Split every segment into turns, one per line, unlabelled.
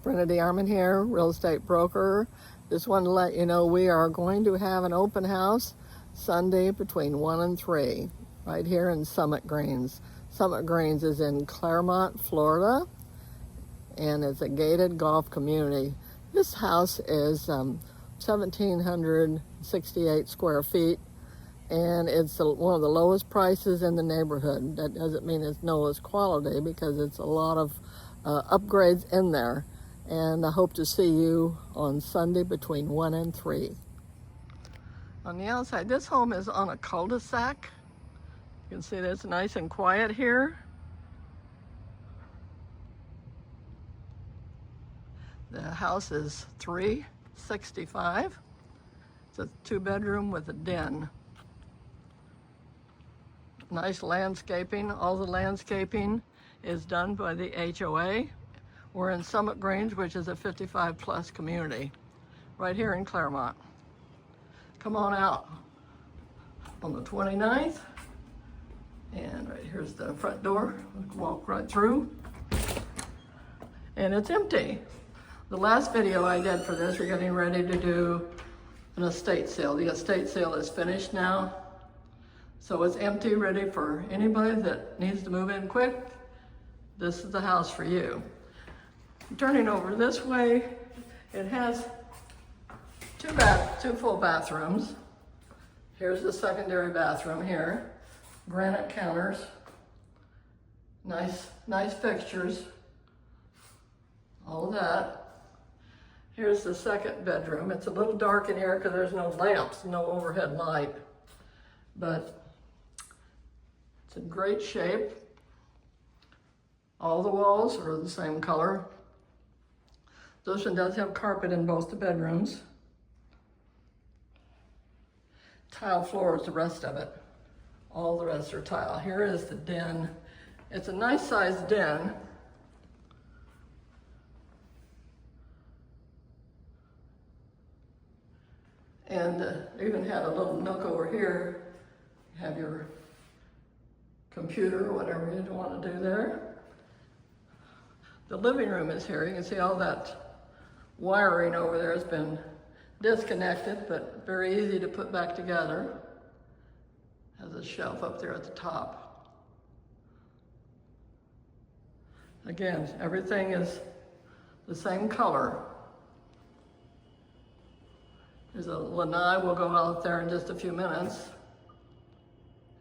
Brenda DeArmond here, real estate broker. Just wanted to let you know we are going to have an open house Sunday between 1 and 3 right here in Summit Greens. Summit Greens is in Clermont, Florida, and it's a gated golf community. This house is 1,768 square feet, and it's one of the lowest prices in the neighborhood. That doesn't mean it's lowest quality because it's a lot of upgrades in there. And I hope to see you on Sunday between 1 and 3. On the outside, this home is on a cul-de-sac. You can see that it's nice and quiet here. The house is $365. It's a 2-bedroom with a den. Nice landscaping. All the landscaping is done by the HOA. We're in Summit Greens, which is a 55-plus community, right here in Clermont. Come on out on the 29th, and right here's the front door. Walk right through, and it's empty. The last video I did for this, we're getting ready to do an estate sale. The estate sale is finished now, so it's empty, ready for anybody that needs to move in quick. This is the house for you. Turning over this way, it has two full bathrooms. Here's the secondary bathroom here. Granite counters. Nice fixtures. All of that. Here's the second bedroom. It's a little dark in here because there's no lamps, no overhead light. But it's in great shape. All the walls are the same color. This one does have carpet in both the bedrooms. Tile floor is the rest of it. All the rest are tile. Here is the den. It's a nice sized den. And even had a little nook over here. You have your computer or whatever you want to do there. The living room is here. You can see all that wiring over there has been disconnected, but very easy to put back together. Has a shelf up there at the top. Again, everything is the same color. There's a lanai. We'll go out there in just a few minutes.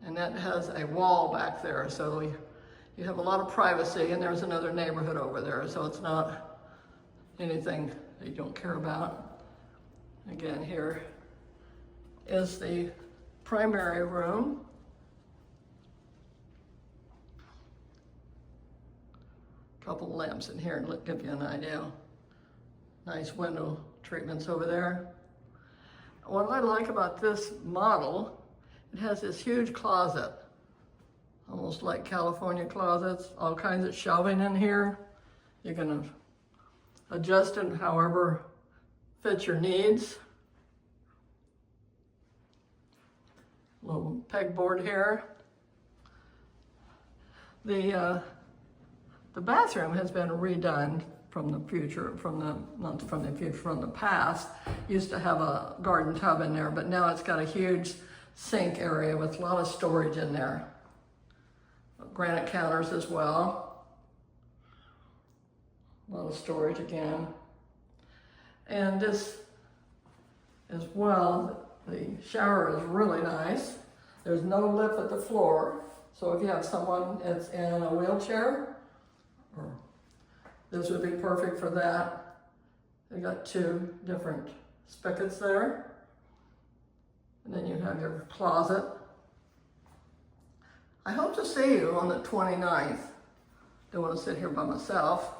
And that has a wall back there, so you have a lot of privacy, and there's another neighborhood over there, so it's not anything that you don't care about. Again, here is the primary room. Couple of lamps in here to give you an idea. Nice window treatments over there. What I like about this model, it has this huge closet, almost like California closets, all kinds of shelving in here. You can adjust it however fits your needs. Little pegboard here. The bathroom has been redone from the past. Used to have a garden tub in there, but now it's got a huge sink area with a lot of storage in there. Granite counters as well. A lot of storage again. And this as well, the shower is really nice. There's no lip at the floor, so if you have someone that's in a wheelchair, this would be perfect for that. They got 2 different spigots there. And then you have your closet. I hope to see you on the 29th. Don't want to sit here by myself.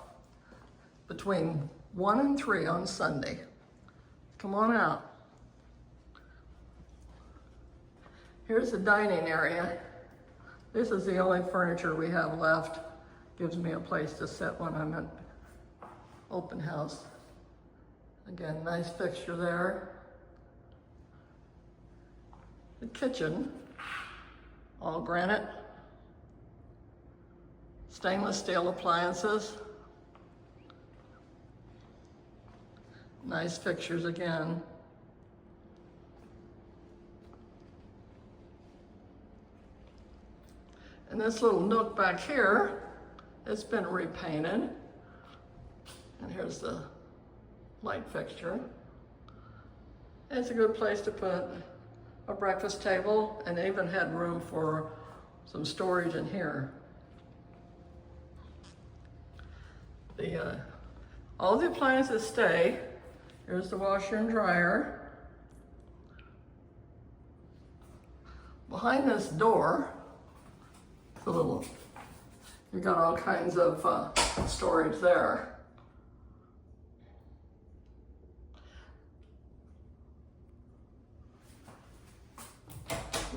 Between 1 and 3 on Sunday. Come on out. Here's the dining area. This is the only furniture we have left. Gives me a place to sit when I'm at open house. Again, nice fixture there. The kitchen, all granite. Stainless steel appliances. Nice fixtures again. And this little nook back here, it's been repainted. And here's the light fixture. It's a good place to put a breakfast table, and even had room for some storage in here. All the appliances stay. Here's the washer and dryer. Behind this door, it's a little, you got all kinds of storage there.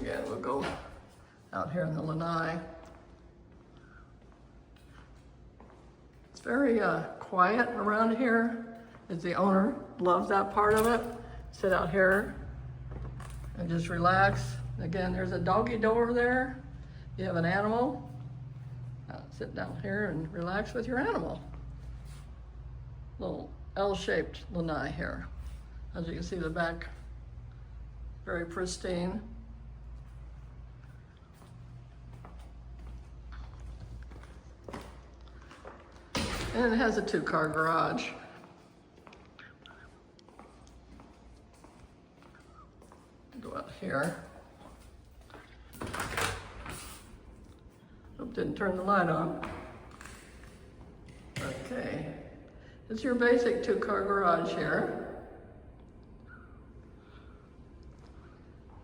Again, we'll go out here in the lanai. It's very quiet around here, as the owner loves that part of it. Sit out here and just relax. Again, there's a doggy door there. You have an animal, sit down here and relax with your animal. Little L-shaped lanai here. As you can see, the back, very pristine. And it has a 2-car garage. Go out here. Hope didn't turn the light on. Okay. It's your basic 2-car garage here.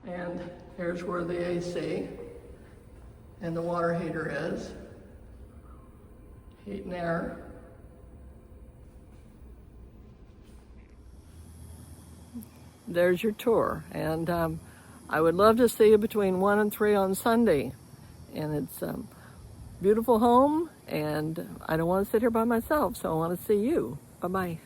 And here's where the AC and the water heater is. Heat and air. There's your tour, and I would love to see you between 1 and 3 on Sunday. And it's a beautiful home, and I don't want to sit here by myself, so I want to see you. Bye-bye.